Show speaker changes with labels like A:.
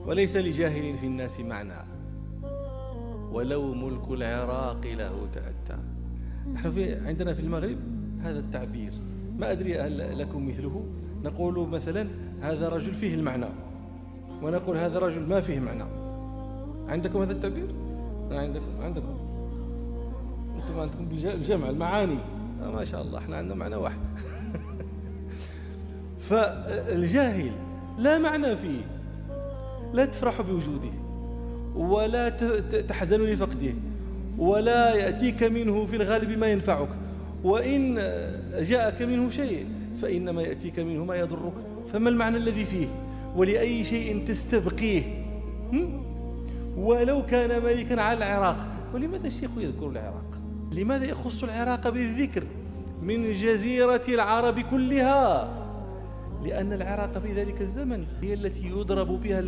A: وليس لجاهل في الناس معنى ولو ملك العراق له تأتى. نحن عندنا في المغرب هذا التعبير، ما أدري هل لكم مثله. نقول مثلا هذا رجل فيه المعنى، ونقول هذا رجل ما فيه معنى. عندكم هذا التعبير؟ عندكم أنتم عندكم بالجمع المعاني. ما شاء الله، احنا عندنا معنى واحد. فالجاهل لا معنى فيه، لا تفرح بوجوده ولا تحزن لفقده ولا يأتيك منه في الغالب ما ينفعك، وإن جاءك منه شيء فإنما يأتيك منه ما يضرك. فما المعنى الذي فيه؟ ولأي شيء تستبقيه؟ ولو كان ملكا على العراق. ولماذا الشيخ يذكر العراق؟ لماذا يخص العراق بالذكر من جزيرة العرب كلها؟ لأن العراق في ذلك الزمن هي التي يضرب بها